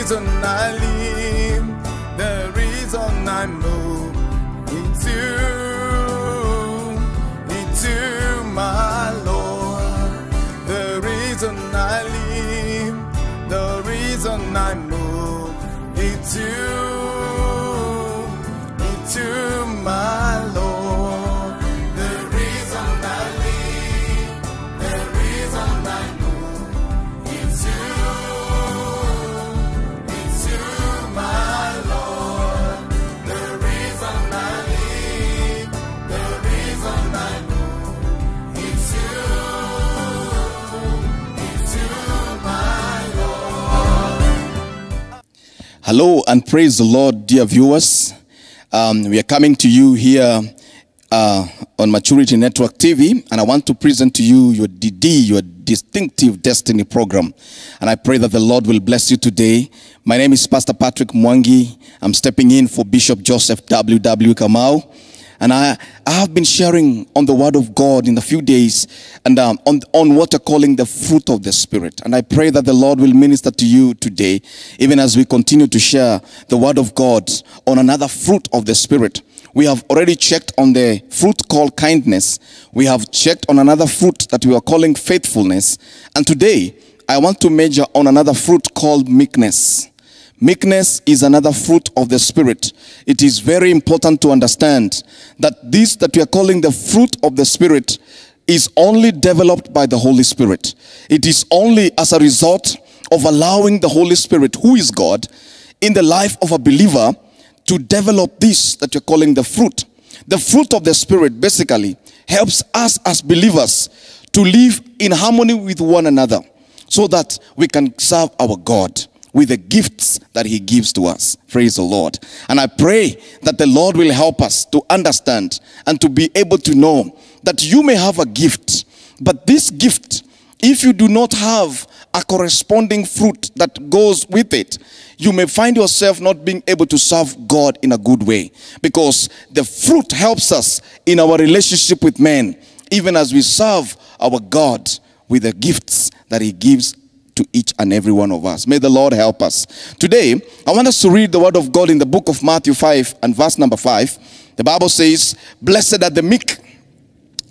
reason I live, the reason I move into my Lord. The reason I live, the reason I move into my Lord. The reason I live, the reason I move into my Lord. The reason I live, the reason I move into my Lord. Hello and praise the Lord, dear viewers. We are coming to you here on Maturity Network TV, and I want to present to you your DD, your Distinctive Destiny program. And I pray that the Lord will bless you today. My name is Pastor Patrick Mwangi. I'm stepping in for Bishop Joseph W.W. Kamau. And I have been sharing on the Word of God in a few days and on what we're calling the fruit of the Spirit. And I pray that the Lord will minister to you today, even as we continue to share the Word of God on another fruit of the Spirit. We have already checked on the fruit called kindness. We have checked on another fruit that we are calling faithfulness. And today, I want to major on another fruit called meekness. Meekness is another fruit of the Spirit. It is very important to understand that this that we are calling the fruit of the Spirit is only developed by the Holy Spirit. It is only as a result of allowing the Holy Spirit, who is God, in the life of a believer to develop this that you're calling the fruit. The fruit of the Spirit basically helps us as believers to live in harmony with one another so that we can serve our God with the gifts that he gives to us. Praise the Lord. And I pray that the Lord will help us to understand and to be able to know that you may have a gift, but this gift, if you do not have a corresponding fruit that goes with it, you may find yourself not being able to serve God in a good way, because the fruit helps us in our relationship with men, even as we serve our God with the gifts that he gives to each and every one of us. May the Lord help us. Today, I want us to read the Word of God in the book of Matthew 5 and verse number 5. The Bible says, "Blessed are the meek,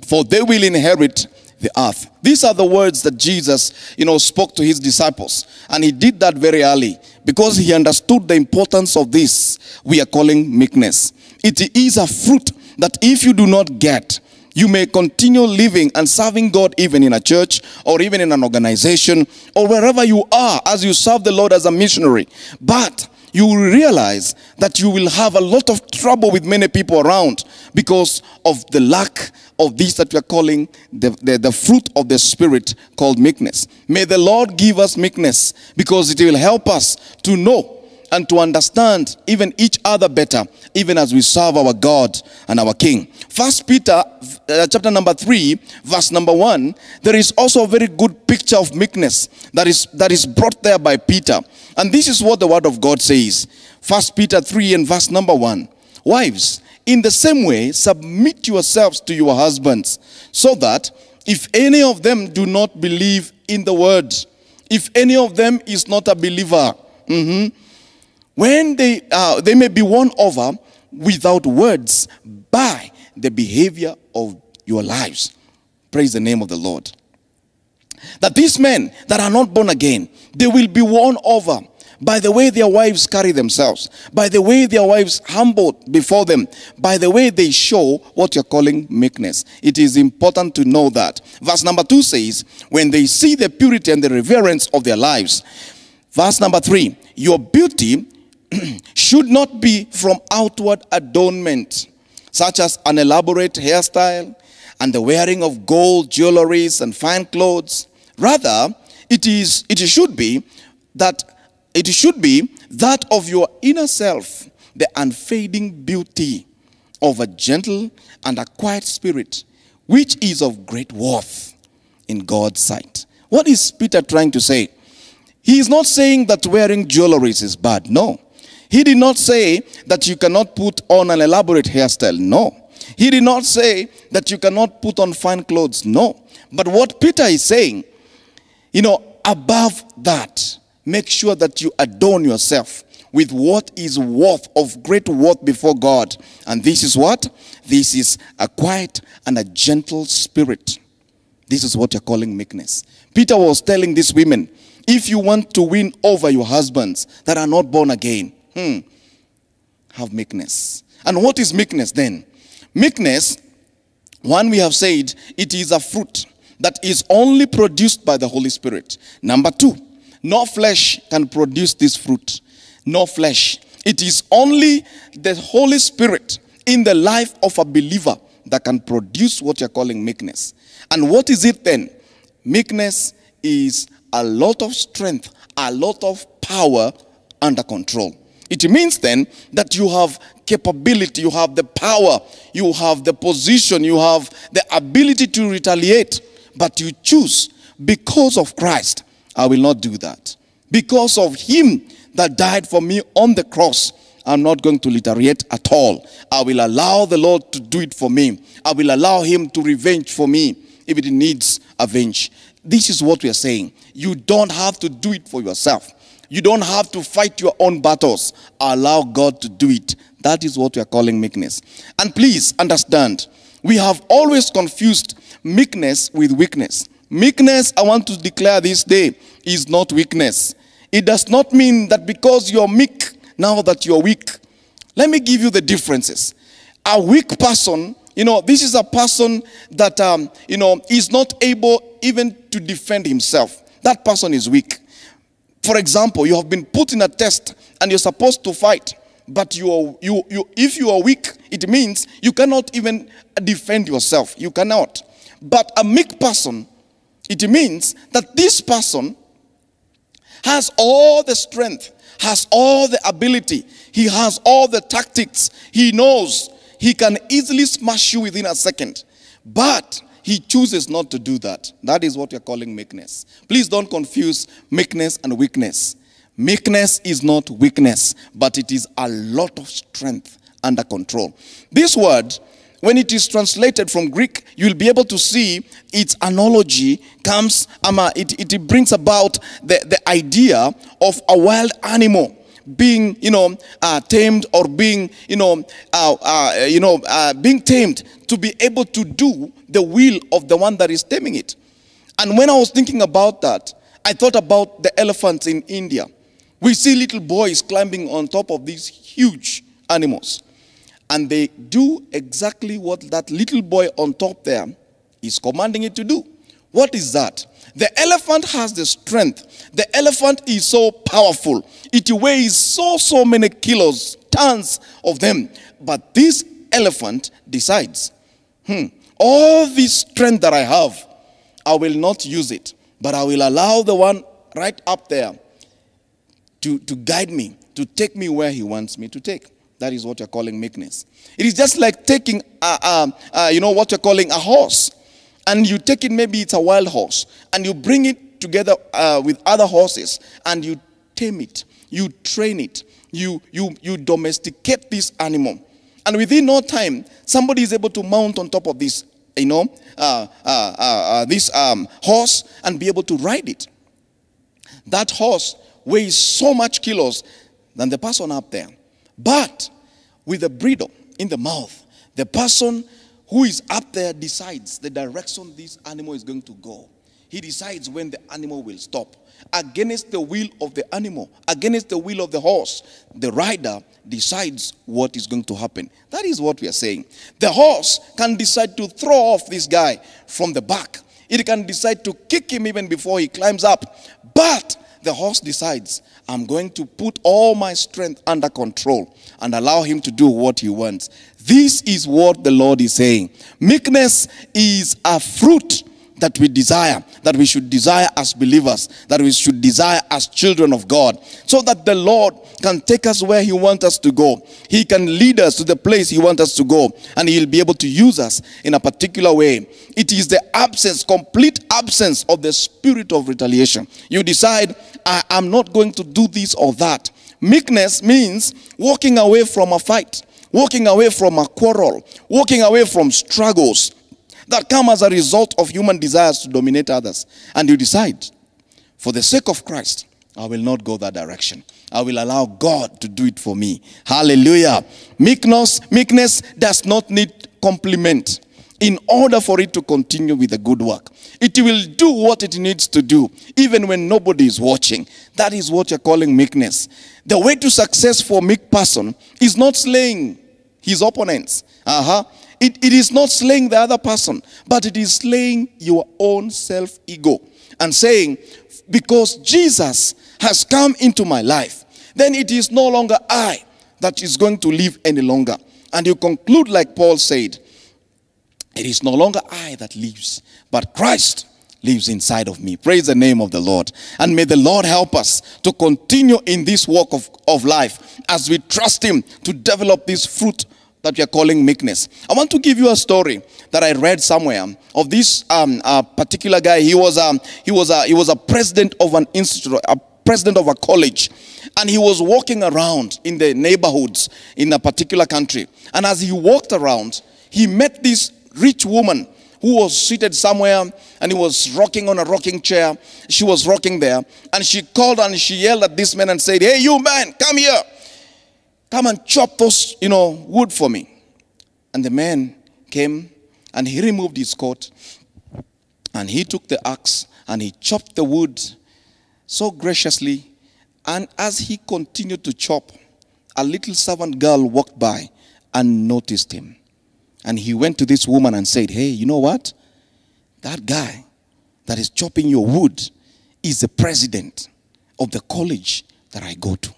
for they will inherit the earth." These are the words that Jesus, spoke to his disciples. And he did that very early because he understood the importance of this we are calling meekness. It is a fruit that if you do not get, you may continue living and serving God even in a church or even in an organization or wherever you are as you serve the Lord as a missionary. But you will realize that you will have a lot of trouble with many people around because of the lack of this that we are calling the fruit of the Spirit called meekness. May the Lord give us meekness because it will help us to know and to understand even each other better, even as we serve our God and our King. First Peter chapter number 3, verse number 1, there is also a very good picture of meekness that is brought there by Peter. And this is what the Word of God says. First Peter 3 and verse number 1. "Wives, in the same way, submit yourselves to your husbands, so that if any of them do not believe in the word," if any of them is not a believer, when they may be won over without words by the behavior of your lives. Praise the name of the Lord. That these men that are not born again, they will be won over by the way their wives carry themselves, by the way their wives humble before them, by the way they show what you're calling meekness. It is important to know that. Verse number 2 says, "When they see the purity and the reverence of their lives." Verse number 3, "Your beauty should not be from outward adornment, such as an elaborate hairstyle and the wearing of gold jewelries and fine clothes. Rather, it should be that of your inner self, the unfading beauty of a gentle and a quiet spirit, which is of great worth in God's sight." What is Peter trying to say? He is not saying that wearing jewelry is bad. No. He did not say that you cannot put on an elaborate hairstyle. No. He did not say that you cannot put on fine clothes. No. But what Peter is saying, above that, make sure that you adorn yourself with what is worth, of great worth before God. And this is what? This is a quiet and a gentle spirit. This is what you're calling meekness. Peter was telling these women, if you want to win over your husbands that are not born again, have meekness. And what is meekness then? Meekness, one, we have said, it is a fruit that is only produced by the Holy Spirit. Number two, no flesh can produce this fruit. No flesh. It is only the Holy Spirit in the life of a believer that can produce what you're calling meekness. And what is it then? Meekness is a lot of strength, a lot of power under control. It means then that you have capability, you have the power, you have the position, you have the ability to retaliate, but you choose, because of Christ, I will not do that. Because of him that died for me on the cross, I'm not going to retaliate at all. I will allow the Lord to do it for me. I will allow him to revenge for me if it needs avenge. This is what we are saying. You don't have to do it for yourself. You don't have to fight your own battles. Allow God to do it. That is what we are calling meekness. And please understand, we have always confused meekness with weakness. Meekness, I want to declare this day, is not weakness. It does not mean that because you're meek, now that you're weak. Let me give you the differences. A weak person, this is a person that, is not able even to defend himself. That person is weak. For example, you have been put in a test and you're supposed to fight, but if you are weak, it means you cannot even defend yourself. You cannot. But a meek person, it means that this person has all the strength, has all the ability, he has all the tactics. He knows he can easily smash you within a second. But he chooses not to do that. That is what you're calling meekness. Please don't confuse meekness and weakness. Meekness is not weakness, but it is a lot of strength under control. This word, when it is translated from Greek, you'll be able to see its analogy comes, it brings about the idea of a wild animal being, tamed, or being, being tamed to be able to do the will of the one that is taming it. And when I was thinking about that, I thought about the elephants in India. We see little boys climbing on top of these huge animals. And they do exactly what that little boy on top there is commanding it to do. What is that? The elephant has the strength. The elephant is so powerful. It weighs so many kilos, tons of them. But this elephant decides, all this strength that I have, I will not use it. But I will allow the one right up there to guide me, to take me where he wants me to take. That is what you're calling meekness. It is just like taking, what you're calling a horse. And you take it, maybe it's a wild horse. And you bring it together with other horses. And you tame it. You train it. You domesticate this animal. And within no time, somebody is able to mount on top of this, horse and be able to ride it. That horse weighs so much kilos than the person up there. But with the bridle in the mouth, the person who is up there decides the direction this animal is going to go. He decides when the animal will stop. Against the will of the animal, against the will of the horse, the rider decides what is going to happen. That is what we are saying. The horse can decide to throw off this guy from the back. It can decide to kick him even before he climbs up. But the horse decides, I'm going to put all my strength under control and allow him to do what he wants. This is what the Lord is saying. Meekness is a fruit that we desire, that we should desire as believers, that we should desire as children of God, so that the Lord can take us where he wants us to go. He can lead us to the place he wants us to go, and he'll be able to use us in a particular way. It is the absence, complete absence of the spirit of retaliation. You decide, I'm not going to do this or that. Meekness means walking away from a fight, walking away from a quarrel, walking away from struggles that come as a result of human desires to dominate others. And you decide, for the sake of Christ, I will not go that direction. I will allow God to do it for me. Hallelujah. Meekness does not need compliment in order for it to continue with the good work. It will do what it needs to do, even when nobody is watching. That is what you're calling meekness. The way to success for a meek person is not slaying his opponents. It is not slaying the other person, but it is slaying your own self-ego and saying, because Jesus has come into my life, then it is no longer I that is going to live any longer. And you conclude like Paul said, it is no longer I that lives, but Christ lives inside of me. Praise the name of the Lord. And may the Lord help us to continue in this walk of life as we trust him to develop this fruit that we are calling meekness. I want to give you a story that I read somewhere of this particular guy. He was a president of an institute, a president of a college, and he was walking around in the neighborhoods in a particular country. And as he walked around, he met this rich woman who was seated somewhere, and he was rocking on a rocking chair. She was rocking there, and she called and she yelled at this man and said, "Hey, you man, come here. Come and chop those, wood for me." And the man came and he removed his coat and he took the axe and he chopped the wood so graciously. And as he continued to chop, a little servant girl walked by and noticed him. And he went to this woman and said, "Hey, you know what? That guy that is chopping your wood is the president of the college that I go to."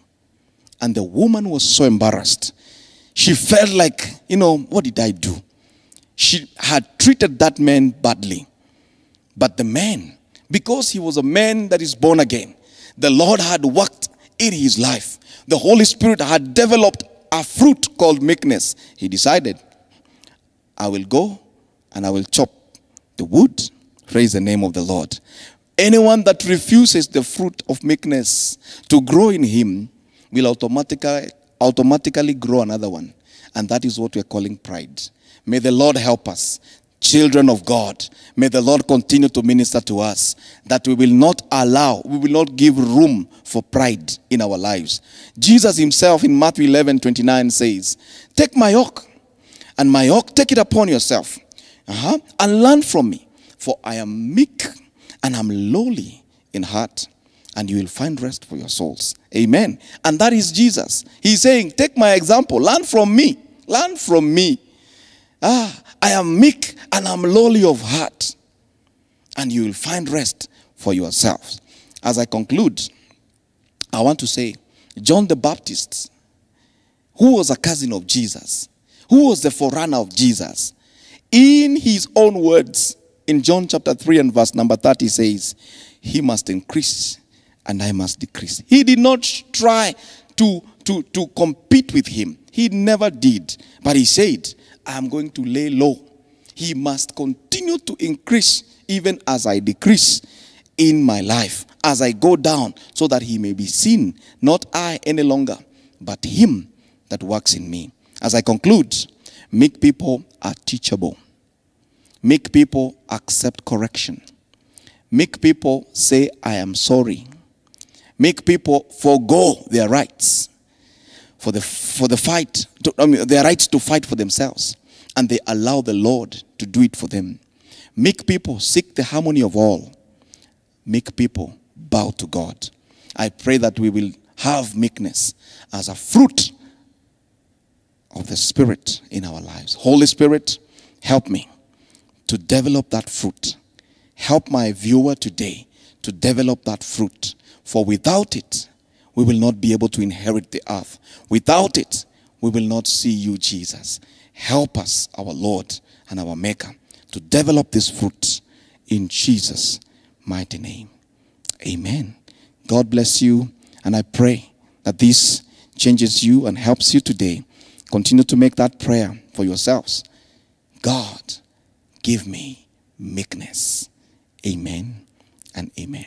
And the woman was so embarrassed. She felt like, what did I do? She had treated that man badly. But the man, because he was a man that is born again, the Lord had worked in his life. The Holy Spirit had developed a fruit called meekness. He decided, I will go and I will chop the wood. Praise the name of the Lord. Anyone that refuses the fruit of meekness to grow in him will automatically grow another one. And that is what we are calling pride. May the Lord help us, children of God. May the Lord continue to minister to us, that we will not give room for pride in our lives. Jesus himself in Matthew 11:29 says, "Take my yoke, and my yoke take it upon yourself, and learn from me, for I am meek and I'm lowly in heart, and you will find rest for your souls." Amen. And that is Jesus. He's saying, take my example. Learn from me. Learn from me. I am meek and I'm lowly of heart, and you will find rest for yourselves. As I conclude, I want to say, John the Baptist, who was a cousin of Jesus, who was the forerunner of Jesus, in his own words, in John chapter 3 and verse number 30 says, "He must increase and I must decrease." He did not try to compete with him. He never did. But he said, I am going to lay low. He must continue to increase even as I decrease in my life, as I go down, so that he may be seen, not I any longer, but him that works in me. As I conclude, meek people are teachable. Meek people accept correction. Meek people say, I am sorry. Meek people forego their rights their rights to fight for themselves, and they allow the Lord to do it for them. Meek people seek the harmony of all. Meek people bow to God. I pray that we will have meekness as a fruit of the Spirit in our lives. Holy Spirit, help me to develop that fruit. Help my viewer today to develop that fruit. For without it, we will not be able to inherit the earth. Without it, we will not see you, Jesus. Help us, our Lord and our Maker, to develop this fruit in Jesus' mighty name. Amen. God bless you, and I pray that this changes you and helps you today. Continue to make that prayer for yourselves. God, give me meekness. Amen and amen.